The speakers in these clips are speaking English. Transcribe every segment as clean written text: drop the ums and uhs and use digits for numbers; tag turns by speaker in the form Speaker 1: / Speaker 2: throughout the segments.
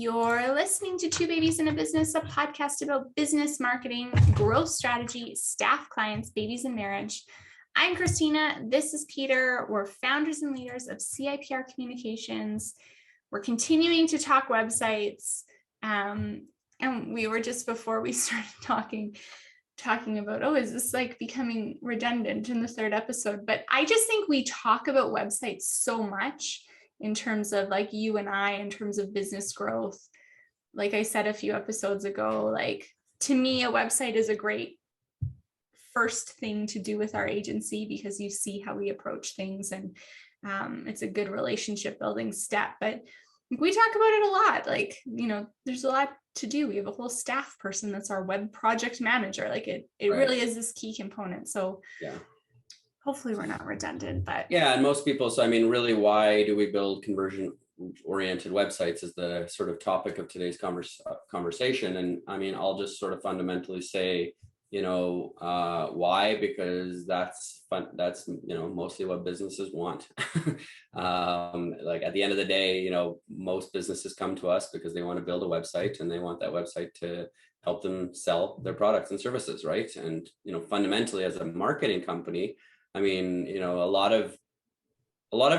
Speaker 1: You're listening to Two Babies in a Business, a podcast about business marketing, growth strategy, staff, clients, babies, and marriage. I'm Christina. This is Peter. We're founders and leaders of CIPR Communications. We're continuing to talk websites. And we were just before we started talking about, is this like becoming redundant in the third episode? But I just think we talk about websites so much in terms of like you and I, in terms of business growth. Like I said a few episodes ago, like to me, a website is a great first thing to do with our agency because you see how we approach things, and it's a good relationship building step. But we talk about it a lot. Like, there's a lot to do. We have a whole staff person that's our web project manager. Like it right. Really is this key component. So yeah. Hopefully we're not redundant, but
Speaker 2: yeah. And most people, so I mean, really, why do we build conversion-oriented websites is the sort of topic of today's conversation. And I mean, I'll just sort of fundamentally say, why? Because that's fun. That's, mostly what businesses want. Like at the end of the day, most businesses come to us because they want to build a website and they want that website to help them sell their products and services, right? And, fundamentally as a marketing company, I mean, a lot of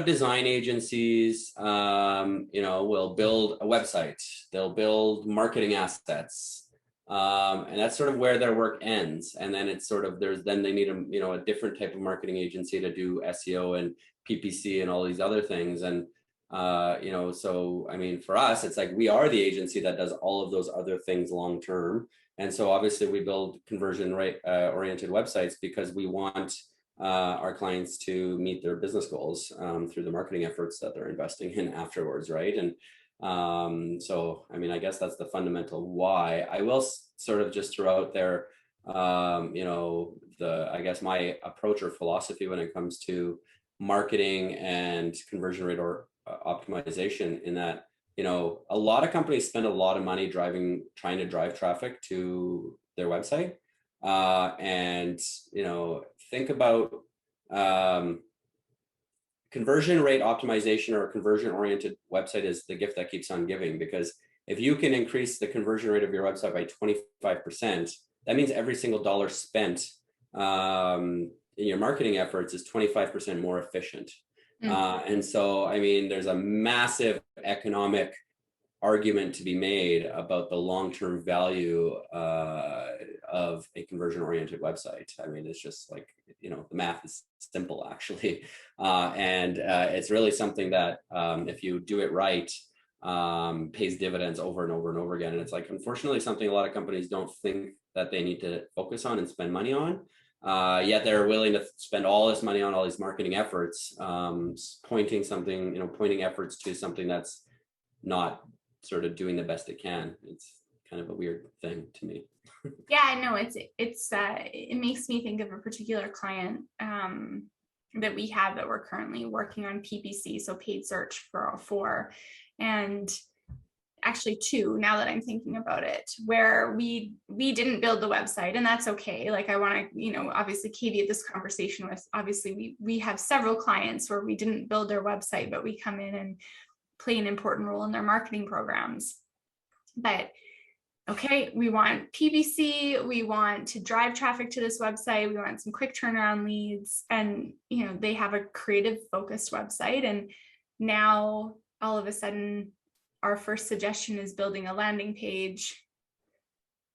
Speaker 2: design agencies, will build a website, they'll build marketing assets, and that's sort of where their work ends. And then it's sort of, then they need a different type of marketing agency to do SEO and PPC and all these other things. And, so, I mean, for us, it's like, we are the agency that does all of those other things long-term. And so obviously we build conversion oriented websites because we want our clients to meet their business goals through the marketing efforts that they're investing in afterwards, right? And so, I mean, I guess that's the fundamental why. I will sort of just throw out there, I guess my approach or philosophy when it comes to marketing and conversion rate or optimization, in that, a lot of companies spend a lot of money trying to drive traffic to their website. And, think about conversion rate optimization, or a conversion oriented website is the gift that keeps on giving, because if you can increase the conversion rate of your website by 25%, that means every single dollar spent in your marketing efforts is 25% more efficient. And so, I mean, there's a massive economic argument to be made about the long-term value of a conversion-oriented website. I mean, it's just like, the math is simple, actually. And it's really something that if you do it right, pays dividends over and over and over again. And it's like, unfortunately, something a lot of companies don't think that they need to focus on and spend money on. Yet they're willing to spend all this money on all these marketing efforts, pointing efforts to something that's not sort of doing the best it can. It's kind of a weird thing to me.
Speaker 1: Yeah, I know. It makes me think of a particular client that we have that we're currently working on PPC, so paid search for, and actually two, now that I'm thinking about it, where we didn't build the website, and that's okay. Like, I want to, obviously caveat this conversation with, obviously we have several clients where we didn't build their website, but we come in and play an important role in their marketing programs. But okay, we want PPC, we want to drive traffic to this website, we want some quick turnaround leads, and they have a creative focused website. And now all of a sudden our first suggestion is building a landing page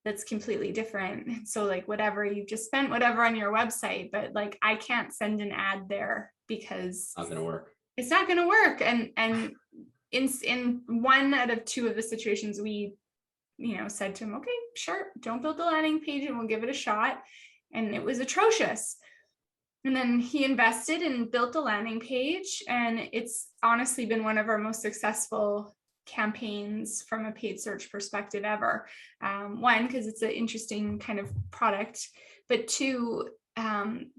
Speaker 1: that's completely different. So like, whatever, you've just spent whatever on your website, but like, I can't send an ad there because
Speaker 2: it's
Speaker 1: not going to work. And in one out of two of the situations, we said to him, okay, sure, don't build the landing page and we'll give it a shot. And it was atrocious. And then he invested and built the landing page, and it's honestly been one of our most successful campaigns from a paid search perspective ever. One, because it's an interesting kind of product, but two,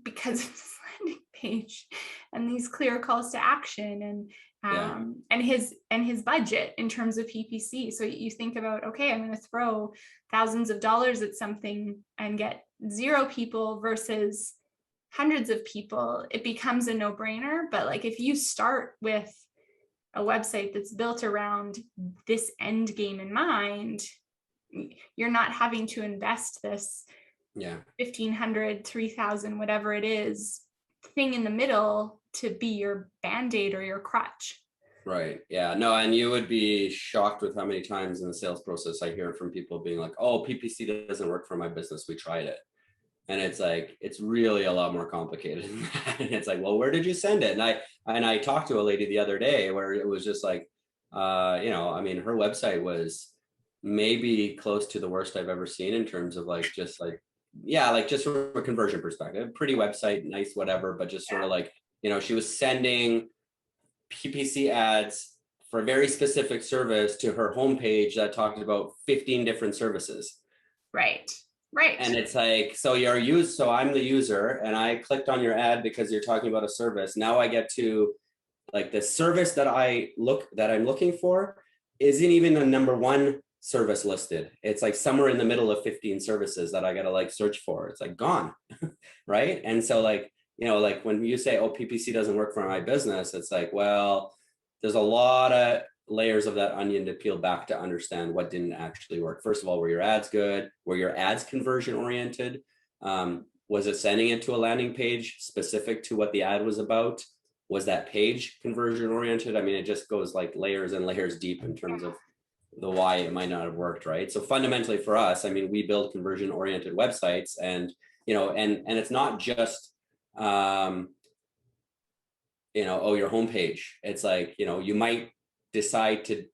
Speaker 1: because of this landing page and these clear calls to action, and his budget in terms of PPC. So you think about, okay, I'm going to throw thousands of dollars at something and get 0 people versus hundreds of people. It becomes a no-brainer. But like, if you start with a website that's built around this end game in mind, you're not having to invest this 1,500, 3,000, whatever it is, thing in the middle to be your band-aid or your crutch.
Speaker 2: Right. Yeah. No, and you would be shocked with how many times in the sales process I hear from people being like, oh, PPC doesn't work for my business. We tried it. And it's like, it's really a lot more complicated than that. And it's like, well, where did you send it? And I talked to a lady the other day where it was just like, I mean, her website was maybe close to the worst I've ever seen in terms of like, just from a conversion perspective, pretty website, nice, whatever, but just sort of like, she was sending PPC ads for a very specific service to her homepage that talked about 15 different services.
Speaker 1: Right.
Speaker 2: And it's like, so I'm the user and I clicked on your ad because you're talking about a service. Now I get to like the service that I'm looking for isn't even the number one service listed. It's like somewhere in the middle of 15 services that I got to like search for. It's like gone. Right. And so like, like when you say, oh, PPC doesn't work for my business, it's like, well, there's a lot of layers of that onion to peel back to understand what didn't actually work. First of all, were your ads good? Were your ads conversion oriented? Was it sending it to a landing page specific to what the ad was about? Was that page conversion oriented? I mean, it just goes like layers and layers deep in terms of the why it might not have worked, right? So fundamentally for us, I mean, we build conversion oriented websites and, and it's not just, your homepage. It's like, you might decide to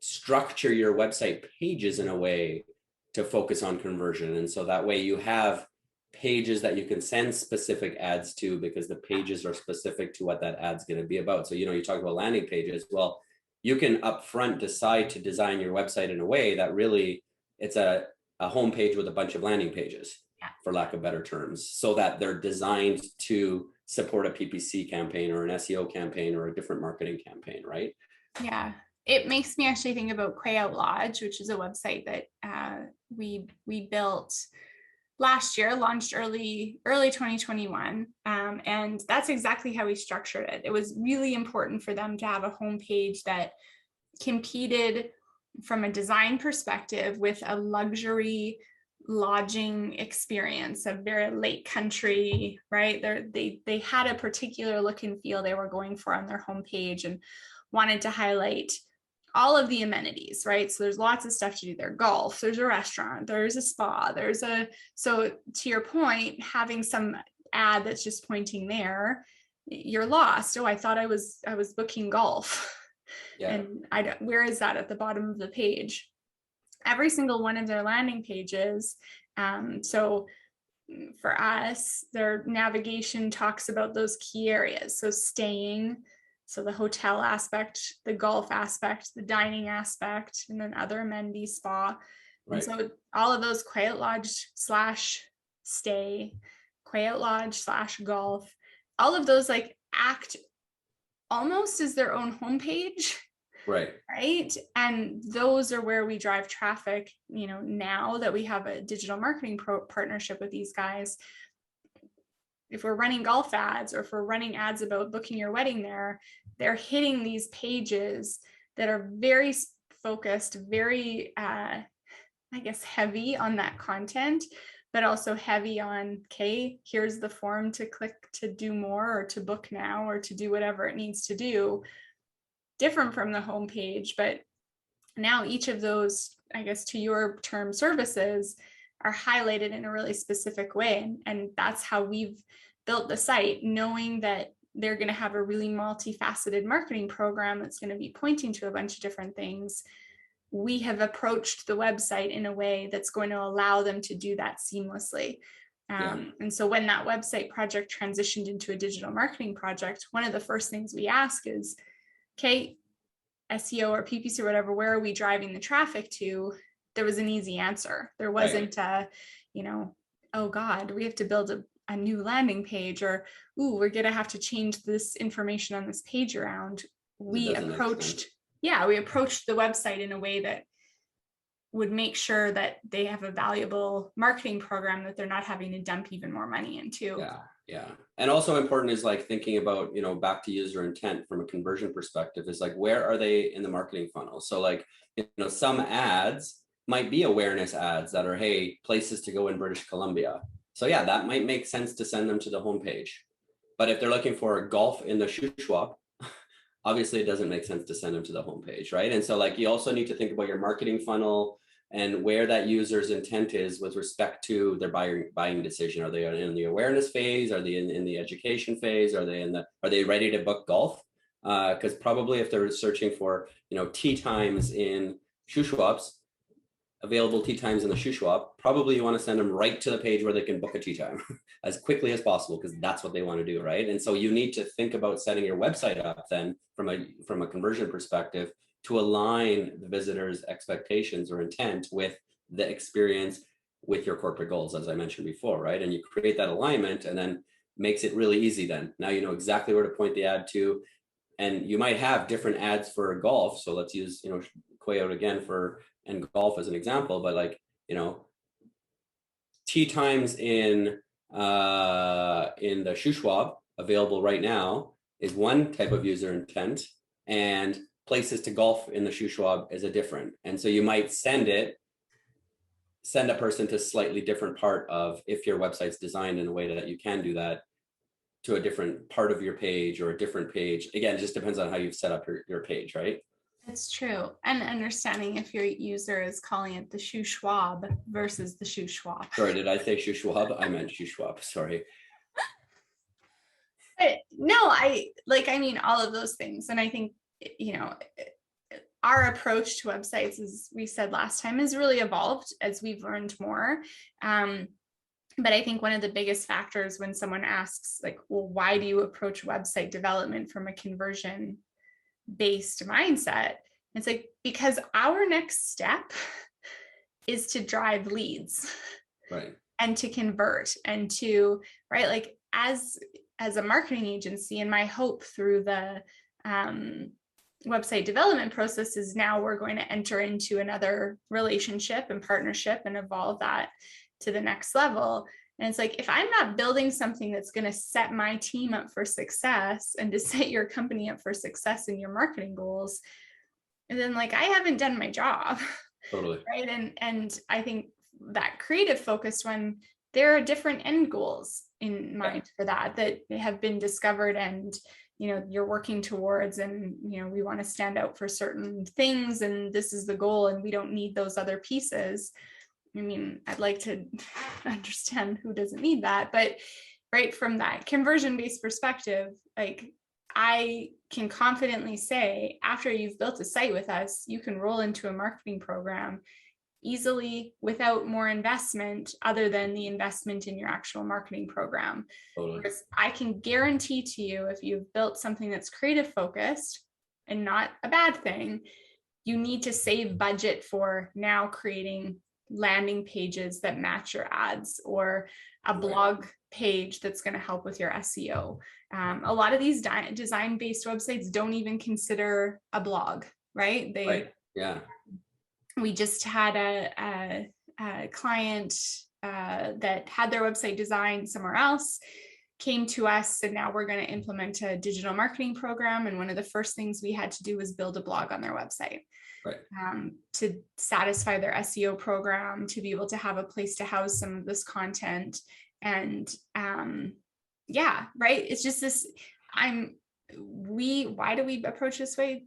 Speaker 2: structure your website pages in a way to focus on conversion. And so that way you have pages that you can send specific ads to because the pages are specific to what that ad's going to be about. So, you talk about landing pages. Well, you can upfront decide to design your website in a way that really it's a homepage with a bunch of landing pages, for lack of better terms, so that they're designed to support a PPC campaign or an SEO campaign or a different marketing campaign, right?
Speaker 1: Yeah, it makes me actually think about Quayout Lodge, which is a website that we built last year, launched early 2021, and that's exactly how we structured it. It was really important for them to have a homepage that competed from a design perspective with a luxury lodging experience, a very lake country, right? They had a particular look and feel they were going for on their homepage and wanted to highlight all of the amenities, right? So there's lots of stuff to do there. Golf, there's a restaurant, there's a spa, so to your point, having some ad that's just pointing there, you're lost. Oh, I thought I was booking golf. Yeah. And where is that at the bottom of the page? Every single one of their landing pages. So for us, their navigation talks about those key areas. So staying, so the hotel aspect, the golf aspect, the dining aspect, and then other amenities, spa. Right. And so all of those Quayout Lodge / stay, Quayout Lodge / golf, all of those like act almost as their own homepage. Right. And those are where we drive traffic, now that we have a digital marketing partnership with these guys. If we're running golf ads or if we're running ads about booking your wedding there, they're hitting these pages that are very focused, very, heavy on that content, but also heavy on, okay, here's the form to click to do more or to book now or to do whatever it needs to do. Different from the homepage, but now each of those, to your term, services are highlighted in a really specific way. And that's how we've built the site, knowing that they're going to have a really multifaceted marketing program that's going to be pointing to a bunch of different things. We have approached the website in a way that's going to allow them to do that seamlessly. And so when that website project transitioned into a digital marketing project, one of the first things we ask is, okay, SEO or PPC or whatever, where are we driving the traffic to? There was an easy answer. There wasn't oh God, we have to build a new landing page, or, ooh, we're going to have to change this information on this page around. We approached the website in a way that would make sure that they have a valuable marketing program that they're not having to dump even more money into.
Speaker 2: Yeah. Yeah. And also important is like thinking about, back to user intent from a conversion perspective is like, where are they in the marketing funnel? So like, some ads might be awareness ads that are, hey, places to go in British Columbia. So yeah, that might make sense to send them to the homepage. But if they're looking for golf in the Shuswap, obviously it doesn't make sense to send them to the homepage, right? And so like you also need to think about your marketing funnel and where that user's intent is with respect to their buying decision. Are they in the awareness phase? Are they in the education phase? Are they ready to book golf? Because probably if they're searching for tee times in Shuswaps, available tee times in the Shuswap, probably you want to send them right to the page where they can book a tee time as quickly as possible, because that's what they want to do, right? And so you need to think about setting your website up then from a conversion perspective to align the visitor's expectations or intent with the experience with your corporate goals, as I mentioned before, right? And you create that alignment, and then makes it really easy. Then now you know exactly where to point the ad to, and you might have different ads for golf. So let's use Coyote again and golf as an example, but like tee times in the Shuswap available right now is one type of user intent, and places to golf in the Shuswap is a different. And so you might send a person to slightly different part of, if your website's designed in a way that you can do that, to a different part of your page or a different page. Again, it just depends on how you've set up your page, right?
Speaker 1: That's true. And understanding if your user is calling it the shoe Schwab versus the shoe Schwab.
Speaker 2: Sorry, did I say shoe Schwab? I meant shoe Schwab. Sorry.
Speaker 1: But no, I mean, all of those things. And I think, our approach to websites, as we said last time, has really evolved as we've learned more. But I think one of the biggest factors when someone asks, like, well, why do you approach website development from a conversion based mindset? It's like, because our next step is to drive leads,
Speaker 2: right,
Speaker 1: and to convert, and to, right, like as a marketing agency, and my hope through the website development process is now we're going to enter into another relationship and partnership and evolve that to the next level. And it's like, if I'm not building something that's going to set my team up for success and to set your company up for success in your marketing goals, and then like I haven't done my job.
Speaker 2: Totally.
Speaker 1: Right. And I think that creative focused one, there are different end goals in mind for that have been discovered, and you're working towards, and we want to stand out for certain things, and this is the goal, and we don't need those other pieces. I mean, I'd like to understand who doesn't need that, but right from that conversion-based perspective, like I can confidently say, after you've built a site with us, you can roll into a marketing program easily without more investment other than the investment in your actual marketing program.
Speaker 2: Totally.
Speaker 1: Whereas I can guarantee to you, if you've built something that's creative focused and not a bad thing, you need to save budget for now creating landing pages that match your ads, or a blog page that's going to help with your SEO. A lot of these design-based websites don't even consider a blog, right?
Speaker 2: Yeah.
Speaker 1: We just had a client that had their website designed somewhere else, came to us, and now we're going to implement a digital marketing program. And one of the first things we had to do was build a blog on their website.
Speaker 2: Right.
Speaker 1: To satisfy their SEO program, to be able to have a place to house some of this content. And yeah, right. It's just this, why do we approach this way?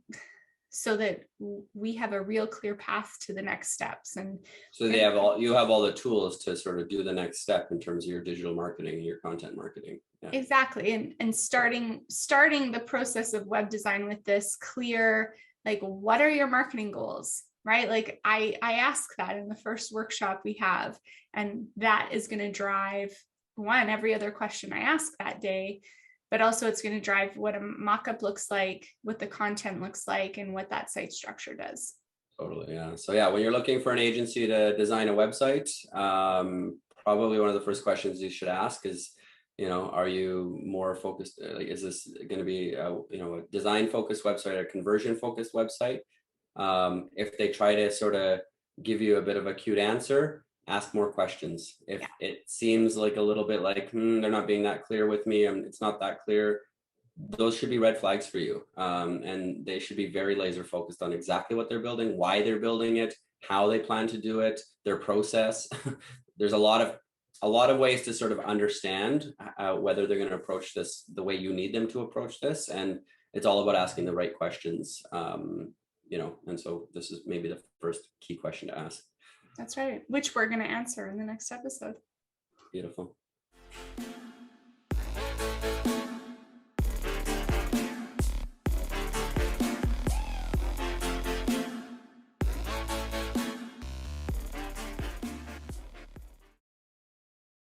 Speaker 1: So that we have a real clear path to the next steps. And
Speaker 2: so you have all the tools to sort of do the next step in terms of your digital marketing and your content marketing.
Speaker 1: Yeah. Exactly. And starting the process of web design with this clear, like, what are your marketing goals, right? Like I ask that in the first workshop we have, and that is going to drive every other question I ask that day, but also it's going to drive what a mock-up looks like, what the content looks like, and what that site structure does.
Speaker 2: Totally. Yeah. So yeah, when you're looking for an agency to design a website, probably one of the first questions you should ask is, are you more focused? Like, is this going to be a design focused website or a conversion focused website? If they try to sort of give you a bit of a cute answer, ask more questions. If
Speaker 1: Yeah.
Speaker 2: it seems like a little bit like they're not being that clear with me, and it's not that clear, those should be red flags for you. And they should be very laser focused on exactly what they're building, why they're building it, how they plan to do it, their process. There's a lot of ways to sort of understand whether they're going to approach this the way you need them to approach this. And it's all about asking the right questions. And so this is maybe the first key question to ask.
Speaker 1: That's right. Which we're going to answer in the next episode.
Speaker 2: Beautiful.